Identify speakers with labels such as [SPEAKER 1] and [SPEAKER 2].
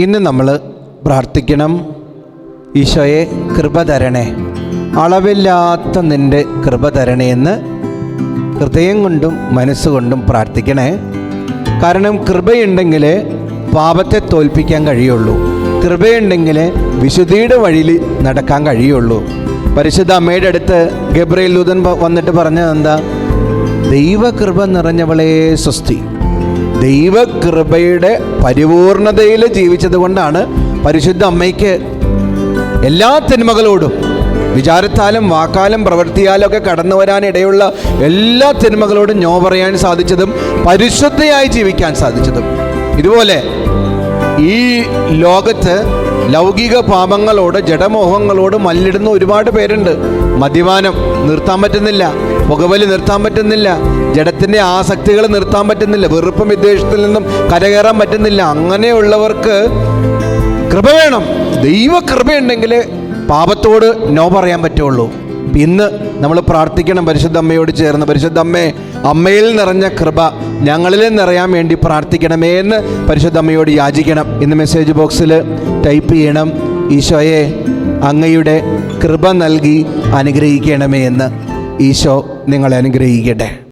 [SPEAKER 1] ഇന്ന് നമ്മൾ പ്രാർത്ഥിക്കണം. ഈശോയെ കൃപ തരണേ, അളവില്ലാത്ത നിൻ്റെ കൃപ തരണേ എന്ന് ഹൃദയം കൊണ്ടും മനസ്സുകൊണ്ടും പ്രാർത്ഥിക്കണേ. കാരണം കൃപയുണ്ടെങ്കിൽ പാപത്തെ തോൽപ്പിക്കാൻ കഴിയുള്ളൂ. കൃപയുണ്ടെങ്കിൽ വിശുദ്ധിയുടെ വഴിയിൽ നടക്കാൻ കഴിയുള്ളൂ. പരിശുദ്ധ അമ്മയുടെ അടുത്ത് ഗബ്രിയേൽ ദൂതൻ വന്നിട്ട് പറഞ്ഞത് എന്താ? ദൈവകൃപ നിറഞ്ഞവളേ സ്വസ്തി. ദൈവകൃപയുടെ പരിപൂർണതയിൽ ജീവിച്ചത് കൊണ്ടാണ് പരിശുദ്ധ അമ്മയ്ക്ക് എല്ലാ തിന്മകളോടും വിചാരത്താലും വാക്കാലും പ്രവൃത്തിയാലും ഒക്കെ കടന്നു വരാനിടയുള്ള എല്ലാ തിന്മകളോടും നോ പറയാൻ സാധിച്ചതും പരിശുദ്ധയായി ജീവിക്കാൻ സാധിച്ചതും. ഇതുപോലെ ഈ ലോകത്ത് ലൗകിക പാപങ്ങളോട് ജഡമോഹങ്ങളോട് മല്ലിടുന്ന ഒരുപാട് പേരുണ്ട്. മദ്യപാനം നിർത്താൻ പറ്റുന്നില്ല, പുകവലി നിർത്താൻ പറ്റുന്നില്ല, ജഡത്തിൻ്റെ ആസക്തികൾ നിർത്താൻ പറ്റുന്നില്ല, വെറുപ്പും വിദ്വേഷത്തിൽ നിന്നും കരകയറാൻ പറ്റുന്നില്ല. അങ്ങനെയുള്ളവർക്ക് കൃപ വേണം. ദൈവകൃപയുണ്ടെങ്കിൽ പാപത്തോട് നോ പറയാൻ പറ്റുള്ളൂ. ഇന്ന് നമ്മൾ പ്രാർത്ഥിക്കണം പരിശുദ്ധ അമ്മയോട് ചേർന്ന്. പരിശുദ്ധ അമ്മയിൽ നിറഞ്ഞ കൃപ ഞങ്ങളിൽ നിറയാൻ വേണ്ടി പ്രാർത്ഥിക്കണമേ എന്ന് പരിശുദ്ധ അമ്മയോട് യാചിക്കണം. ഇന്ന് മെസ്സേജ് ബോക്സിൽ ടൈപ്പ് ചെയ്യണം, ഈശോയെ അങ്ങയുടെ കൃപ നൽകി അനുഗ്രഹിക്കണമേ എന്ന്. ഈശോ നിങ്ങളെ അനുഗ്രഹിക്കട്ടെ.